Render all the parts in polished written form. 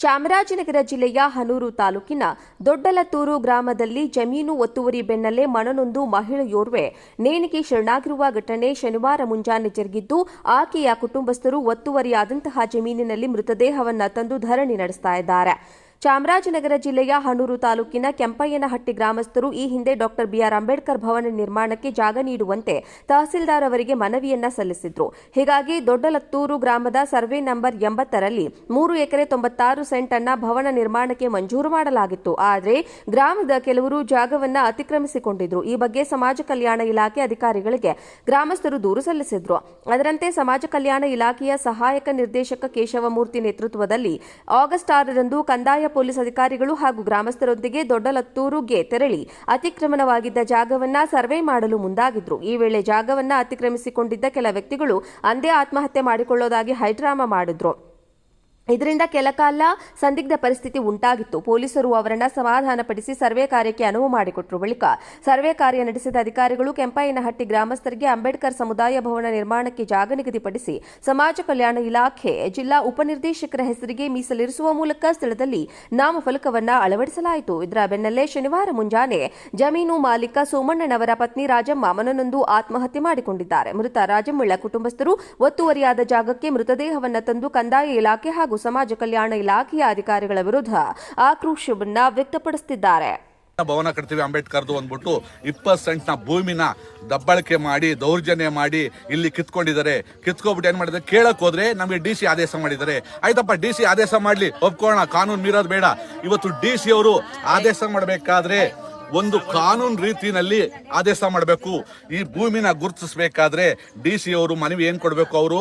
ಚಾಮರಾಜನಗರ ಜಿಲ್ಲೆಯ ಹನೂರು ತಾಲೂಕಿನ ದೊಡ್ಡಲತ್ತೂರು ಗ್ರಾಮದಲ್ಲಿ ಜಮೀನು ಒತ್ತುವರಿ ಬೆನ್ನಲ್ಲೇ ಮನನೊಂದು ಮಹಿಳೆಯೋರ್ವೆ ನೇಣಿಗೆ ಶರಣಾಗಿರುವ ಘಟನೆ ಶನಿವಾರ ಮುಂಜಾನೆ ಜರುಗಿದ್ದು, ಆಕೆಯ ಕುಟುಂಬಸ್ಥರು ಒತ್ತುವರಿಯಾದಂತಹ ಜಮೀನಿನಲ್ಲಿ ಮೃತದೇಹವನ್ನು ತಂದು ಧರಣಿ ನಡೆಸುತ್ತಿದ್ದಾರೆ. ಚಾಮರಾಜನಗರ ಜಿಲ್ಲೆಯ ಹನೂರು ತಾಲೂಕಿನ ಕೆಂಪಯ್ಯನಹಟ್ಟಿ ಗ್ರಾಮಸ್ಥರು ಈ ಹಿಂದೆ ಡಾಕ್ಟರ್ ಬಿಆರ್ ಅಂಬೇಡ್ಕರ್ ಭವನ ನಿರ್ಮಾಣಕ್ಕೆ ಜಾಗ ನೀಡುವಂತೆ ತಹಸೀಲ್ದಾರ್ ಅವರಿಗೆ ಮನವಿಯನ್ನ ಸಲ್ಲಿಸಿದ್ರು. ಹೀಗಾಗಿ ದೊಡ್ಡಲತ್ತೂರು ಗ್ರಾಮದ ಸರ್ವೆ ನಂಬರ್ 80ರಲ್ಲಿ 3 ಎಕರೆ 96 ಸೆಂಟ್ ಅನ್ನ ಭವನ ನಿರ್ಮಾಣಕ್ಕೆ ಮಂಜೂರು ಮಾಡಲಾಗಿತ್ತು. ಆದರೆ ಗ್ರಾಮದ ಕೆಲವರು ಜಾಗವನ್ನ ಅತಿಕ್ರಮಿಸಿಕೊಂಡಿದ್ರು. ಈ ಬಗ್ಗೆ ಸಮಾಜ ಕಲ್ಯಾಣ ಇಲಾಖೆ ಅಧಿಕಾರಿಗಳಿಗೆ ಗ್ರಾಮಸ್ಥರು ದೂರು ಸಲ್ಲಿಸಿದ್ರು. ಅದರಂತೆ ಸಮಾಜ ಕಲ್ಯಾಣ ಇಲಾಖೆಯ ಸಹಾಯಕ ನಿರ್ದೇಶಕ ಕೇಶವಮೂರ್ತಿ ನೇತೃತ್ವದಲ್ಲಿ ಆಗಸ್ಟ್ 6ರಂದು ಕಂದಾಯ ಪೊಲೀಸ್ ಅಧಿಕಾರಿಗಳು ಹಾಗೂ ಗ್ರಾಮಸ್ಥರೊಂದಿಗೆ ದೊಡ್ಡಲತ್ತೂರುಗೆ ತೆರಳಿ ಅತಿಕ್ರಮಣವಾಗಿದ್ದ ಜಾಗವನ್ನ ಸರ್ವೆ ಮಾಡಲು ಮುಂದಾಗಿದ್ರು. ಈ ವೇಳೆ ಜಾಗವನ್ನ ಅತಿಕ್ರಮಿಸಿಕೊಂಡಿದ್ದ ಕೆಲ ವ್ಯಕ್ತಿಗಳು ಅಂದೇ ಆತ್ಮಹತ್ಯೆ ಮಾಡಿಕೊಳ್ಳೋದಾಗಿ ಹೈಡ್ರಾಮಾ ಮಾಡಿದ್ರು. ಇದರಿಂದ ಕೆಲಕಾಲ ಸಂದಿಗ್ಧ ಪರಿಸ್ಥಿತಿ ಉಂಟಾಗಿತ್ತು. ಪೊಲೀಸರು ಅವರನ್ನು ಸಮಾಧಾನಪಡಿಸಿ ಸರ್ವೆ ಕಾರ್ಯಕ್ಕೆ ಅನುವು ಮಾಡಿಕೊಟ್ಟರು. ಬಳಿಕ ಸರ್ವೆ ಕಾರ್ಯ ನಡೆಸಿದ ಅಧಿಕಾರಿಗಳು ಕೆಂಪಯ್ಯನಹಟ್ಟಿ ಗ್ರಾಮಸ್ಥರಿಗೆ ಅಂಬೇಡ್ಕರ್ ಸಮುದಾಯ ಭವನ ನಿರ್ಮಾಣಕ್ಕೆ ಜಾಗ ನಿಗದಿಪಡಿಸಿ ಸಮಾಜ ಕಲ್ಯಾಣ ಇಲಾಖೆ ಜಿಲ್ಲಾ ಉಪನಿರ್ದೇಶಕರ ಹೆಸರಿಗೆ ಮೀಸಲಿರಿಸುವ ಮೂಲಕ ಸ್ಥಳದಲ್ಲಿ ನಾಮಫಲಕವನ್ನು ಅಳವಡಿಸಲಾಯಿತು. ಇದರ ಬೆನ್ನಲ್ಲೇ ಶನಿವಾರ ಮುಂಜಾನೆ ಜಮೀನು ಮಾಲೀಕ ಸೋಮಣ್ಣನವರ ಪತ್ನಿ ರಾಜಮ್ಮ ಮನನೊಂದು ಆತ್ಮಹತ್ಯೆ ಮಾಡಿಕೊಂಡಿದ್ದಾರೆ. ಮೃತ ರಾಜಮ್ಮಳ ಕುಟುಂಬಸ್ಥರು ಒತ್ತುವರಿಯಾದ ಜಾಗಕ್ಕೆ ಮೃತದೇಹವನ್ನು ತಂದು ಕಂದಾಯ ಇಲಾಖೆ ಹಾಗೂ ಸಮಾಜ ಕಲ್ಯಾಣ ಇಲಾಖೆಯ ಅಧಿಕಾರಿಗಳ ವಿರುದ್ಧ ಆಕ್ರೋಶವನ್ನ ವ್ಯಕ್ತಪಡಿಸುತ್ತಿದ್ದಾರೆ. ಭವನ ಕಟ್ತೀವಿ ಅಂಬೇಡ್ಕರ್ದು ಅಂದ್ಬಿಟ್ಟು 20 ಸೆಂಟ್ನ ಭೂಮಿನ ದಬ್ಬಳಿಕೆ ಮಾಡಿ ದೌರ್ಜನ್ಯ ಮಾಡಿ ಇಲ್ಲಿ ಕಿತ್ಕೊಂಡಿದ್ದಾರೆ. ಕಿತ್ಕೊಬಿಟ್ಟು ಏನ್ ಮಾಡಿದ್ರೆ ಕೇಳಕ್ ಹೋದ್ರೆ ನಮಗೆ ಡಿಸಿ ಆದೇಶ ಮಾಡಿದ್ದಾರೆ. ಆಯ್ತಪ್ಪ, ಡಿಸಿ ಆದೇಶ ಮಾಡ್ಲಿ, ಒಪ್ಕೊಳ್ಳೋಣ, ಕಾನೂನು ಮೀರೋದು ಬೇಡ. ಇವತ್ತು ಡಿಸಿ ಅವರು ಆದೇಶ ಮಾಡಬೇಕಾದ್ರೆ ಒಂದು ಕಾನೂನು ರೀತಿಯಲ್ಲಿ ಆದೇಶ ಮಾಡಬೇಕು. ಈ ಭೂಮಿನ ಗುರುತಿಸಬೇಕಾದ್ರೆ ಡಿಸಿ ಅವರು ಮನವಿ ಏನ್ ಕೊಡಬೇಕು, ಅವರು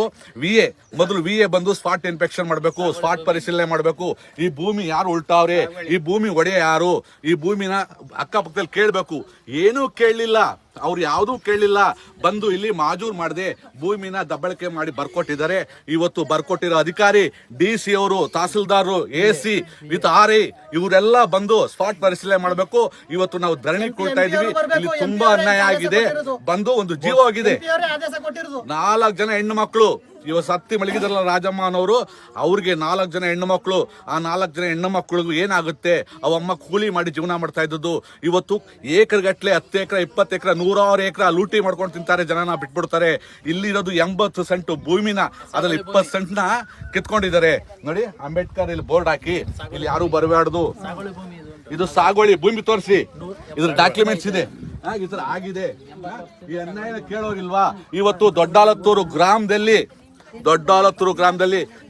ಮೊದಲು ವಿಎ ಬಂದು ಸ್ಪಾಟ್ ಇನ್ಸ್ಪೆಕ್ಷನ್ ಮಾಡಬೇಕು, ಸ್ಪಾಟ್ ಪರಿಶೀಲನೆ ಮಾಡಬೇಕು. ಈ ಭೂಮಿ ಯಾರು ಉಲ್ಟಾವ್ರೆ, ಈ ಭೂಮಿ ಒಡೆಯ ಯಾರು, ಈ ಭೂಮಿನ ಅಕ್ಕಪಕ್ಕದಲ್ಲಿ ಕೇಳಬೇಕು. ಏನೂ ಕೇಳಲಿಲ್ಲ, ಅವ್ರು ಯಾವುದೂ ಕೇಳಲಿಲ್ಲ. ಬಂದು ಇಲ್ಲಿ ಮಾಜೂರು ಮಾಡದೆ ಭೂಮಿನ ದಬ್ಬಳಿಕೆ ಮಾಡಿ ಬರ್ಕೊಟ್ಟಿದ್ದಾರೆ. ಇವತ್ತು ಬರ್ಕೊಟ್ಟಿರೋ ಅಧಿಕಾರಿ ಡಿಸಿ ಅವರು, ತಹಸೀಲ್ದಾರರು, ಎಸಿ ವಿತ್ RI ಇವರೆಲ್ಲ ಬಂದು ಸ್ಪಾಟ್ ಪರಿಶೀಲನೆ ಮಾಡಬೇಕು. ಇವತ್ತು ನಾವು ಧರಣಿ ಕೊಡ್ತಾ ಇದೀವಿ. ಇಲ್ಲಿ ತುಂಬಾ ಅನ್ಯಾಯ ಆಗಿದೆ. ಬಂದು ಒಂದು ಜೀವ ಆಗಿದೆ. 4 ಜನ ಹೆಣ್ಣು ಮಕ್ಕಳು ಇವತ್ತು ಸತ್ತಿ ಮಲಗಿದ್ರಲ್ಲ ರಾಜಮ್ಮ ಅನ್ನೋರು, ಅವ್ರಿಗೆ 4 ಜನ ಹೆಣ್ಣು ಮಕ್ಕಳು. ಆ 4 ಜನ ಹೆಣ್ಣು ಮಕ್ಕಳಿಗೂ ಏನಾಗುತ್ತೆ? ಅವಮ್ಮ ಕೂಲಿ ಮಾಡಿ ಜೀವನ ಮಾಡ್ತಾ ಇದ್ದದ್ದು. ಇವತ್ತು ಏಕರ್ಗಟ್ಲೆ 10 ಎಕರೆ 20 ಎಕರೆ 100 ಎಕರೆ ಲೂಟಿ ಮಾಡ್ಕೊಂಡು ತಿಂತಾರೆ, ಜನನ ಬಿಟ್ಬಿಡ್ತಾರೆ. ಇಲ್ಲಿರೋದು 80 ಸೆಂಟ್ ಭೂಮಿನ, ಅದ್ರಲ್ಲಿ 20 ಸೆಂಟ್ನ ಕಿತ್ಕೊಂಡಿದ್ದಾರೆ. ನೋಡಿ, ಅಂಬೇಡ್ಕರ್ ಇಲ್ಲಿ ಬೋರ್ಡ್ ಹಾಕಿ ಇಲ್ಲಿ ಯಾರು ಬರಬಾರ್ದು, ಇದು ಸಾಗುವಳಿ ಭೂಮಿ ತೋರಿಸಿ, ಇದ್ರ ಡಾಕ್ಯುಮೆಂಟ್ಸ್ ಇದೆ, ಈ ತರ ಆಗಿದೆ. ಈ ಅನ್ಯಾಯ ಕೇಳೋರಿಲ್ವಾ? ಇವತ್ತು ದೊಡ್ಡಲತ್ತೂರು ಗ್ರಾಮದಲ್ಲಿ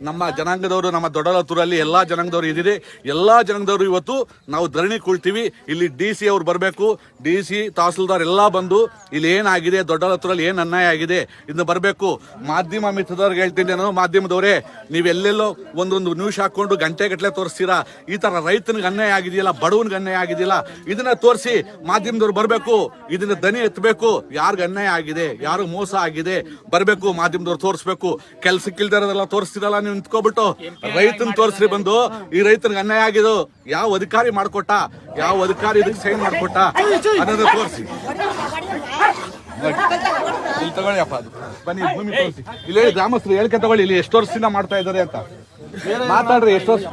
ನಮ್ಮ ಜನಾಂಗದವರು, ನಮ್ಮ ದೊಡ್ಡಲತ್ತೂರಲ್ಲಿ ಎಲ್ಲಾ ಜನಾಂಗದವರು ಇದ್ದೀರಿ. ಎಲ್ಲಾ ಜನಾಂಗದವರು ಇವತ್ತು ನಾವು ಧರಣಿ ಕೊಳ್ತೀವಿ. ಇಲ್ಲಿ ಡಿಸಿ ಅವ್ರು ಬರಬೇಕು, ಡಿಸಿ ತಹಸೀಲ್ದಾರ್ ಎಲ್ಲ ಬಂದು ಇಲ್ಲಿ ಏನಾಗಿದೆ, ದೊಡ್ಡಲತ್ತೂರಲ್ಲಿ ಏನ್ ಅನ್ಯಾಯ ಆಗಿದೆ ಇದನ್ನ ಬರಬೇಕು. ಮಾಧ್ಯಮ ಮಿತ್ರದವ್ರಿಗೆ ಹೇಳ್ತೀನಿ ನಾನು, ಮಾಧ್ಯಮದವರೇ, ನೀವೆಲ್ಲೆಲ್ಲೋ ಒಂದೊಂದು ನ್ಯೂಸ್ ಹಾಕೊಂಡು ಗಂಟೆಗಟ್ಟಲೆ ತೋರಿಸ್ತೀರಾ. ಈ ತರ ರೈತನಿಗೆ ಅನ್ಯಾಯ ಆಗಿದೆಯಲ್ಲ, ಬಡವನಿಗೆ ಅನ್ಯಾಯ ಆಗಿದೆಯಲ್ಲ, ಇದನ್ನ ತೋರಿಸಿ ಮಾಧ್ಯಮದವ್ರು ಬರಬೇಕು. ಇದನ್ನ ದನಿ ಎತ್ತಬೇಕು. ಯಾರಿಗ ಅನ್ಯಾಯ ಆಗಿದೆ, ಯಾರು ಮೋಸ ಆಗಿದೆ ಬರಬೇಕು, ಮಾಧ್ಯಮದವ್ರು ತೋರಿಸ್ಬೇಕು. ಕೆಲ್ಸಕ್ಕಿಲ್ದಾರದೆಲ್ಲ ತೋರಿಸ್ತಿರಲ್ಲ, ನೀವು ನಿಂತ್ಕೊಬಿಟ್ಟು ರೈತನ ತೋರಿಸ್ರಿ. ಬಂದು ಈ ರೈತನಿಗೆ ಅನ್ಯಾಯ ಆಗಿದ್ದು ಯಾವ ಅಧಿಕಾರಿ ಮಾಡ್ಕೊಟ್ಟ, ಯಾವ ಅಧಿಕಾರಿ ಇದಕ್ಕೆ ಸೈನ್ ಮಾಡ್ಕೊಟ್ಟ ಅನ್ನೋದು ತೋರಿಸಿ. ಇಲ್ಲಿ ತಗೊಳ್ಳಿ ಅಪ್ಪ, ಅದು ಬನ್ನಿ, ಭೂಮಿ ತೋರಿಸಿ. ಇಲ್ಲಿ ಹೇಳಿ, ಗ್ರಾಮಸ್ಥರು ಹೇಳಿಕೆ ತಗೊಳ್ಳಿ, ಇಲ್ಲಿ ಎಷ್ಟು ವರ್ಷದಿಂದ ಮಾಡ್ತಾ ಇದ್ದಾರೆ ಅಂತ ಮಾತಾಡ್ರಿ. ಎಷ್ಟು ವರ್ಷ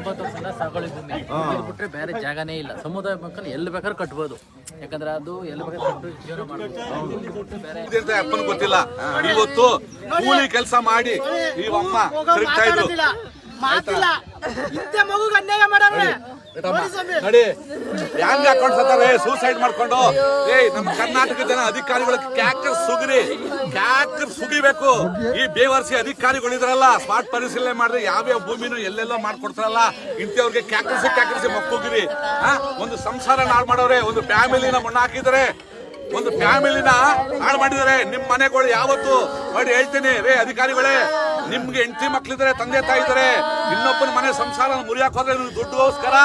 ಬಿಟ್ರೆ ಬೇರೆ ಜಾಗನೇ ಇಲ್ಲ. ಸಮುದಾಯ ಮಕ್ಕಳು ಎಲ್ಲಿ ಬೇಕಾದ್ರೂ ಕಟ್ಬೋದು, ಯಾಕಂದ್ರೆ ಅದು ಎಲ್ಲಿ ಬೇಕಾದ್ರೂ ಜೀವನ ಮಾಡ್ಬೋದು. ಅಪ್ಪನ ಗೊತ್ತಿಲ್ಲ. ಇವತ್ತು ಕೂಲಿ ಕೆಲಸ ಮಾಡಿ ಈ ಅಮ್ಮ ತಿರುಗ್ತಾ ಇದ್ರು. ನೋಡಿ ಹೆಂಗ್ ಹಾಕೊಂಡ್ ಸತ್ತಾರೆ, ಸೂಸೈಡ್ ಮಾಡ್ಕೊಂಡು. ನಮ್ಮ ಕರ್ನಾಟಕ ಜನ ಅಧಿಕಾರಿಗಳ ಕ್ಯಾಕರ್ ಸುಗಿಬೇಕು. ಈ ಬೇವರ್ಸಿ ಅಧಿಕಾರಿಗಳಿದ್ರಲ್ಲ, ಸ್ಪಾಟ್ ಪರಿಶೀಲನೆ ಮಾಡಿದ್ರೆ ಯಾವ್ಯಾವ ಭೂಮಿನೂ ಎಲ್ಲೆಲ್ಲೋ ಮಾಡ್ಕೊಡ್ತಾರಲ್ಲ, ಇಂಥವ್ರಿಗೆ ಕ್ಯಾಕರ್ಸಿ ಮಕ್ಕೋಗಿರಿ. ಒಂದು ಸಂಸಾರ ಹಾಳು ಮಾಡೋರೆ, ಒಂದು ಫ್ಯಾಮಿಲಿನ ಮಣ್ಣು ಹಾಕಿದರೆ, ಒಂದು ಫ್ಯಾಮಿಲಿನ ಹಾಳು ಮಾಡಿದರೆ. ನಿಮ್ ಮನೆಗಳು ಯಾವತ್ತು ಮಾಡಿ ಹೇಳ್ತೀನಿ ರೇ ಅಧಿಕಾರಿಗಳೇ, ನಿಮ್ಗೆ ಹೆಂಡತಿ ಮಕ್ಳಿದ್ರೆ, ತಂದೆ ತಾಯಿ ಇದಾರೆ, ಇನ್ನೊಬ್ಬನ ಮನೆ ಸಂಸಾರ ಮುರಿಯಾಕ್ ಹೋದ್ರೆ ದುಡ್ಡುಗೋಸ್ಕರ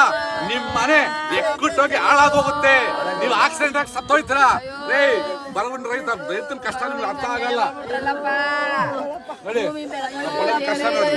ನಿಮ್ ಮನೆ ಎಕ್ಕುಟ್ಟೋಗಿ ಹಾಳಾಗೋಗುತ್ತೆ. ನೀವು ಆಕ್ಸಿಡೆಂಟ್ ಆಗಿ ಸತ್ತೋಯ್ತೀರ. ರೇ ಬರಗೊಂಡು ರೈತನ ಕಷ್ಟ ನಿಮ್ಗೆ ಅರ್ಥ ಆಗಲ್ಲ. ನೋಡಿ ಕಷ್ಟ ನೋಡಿ.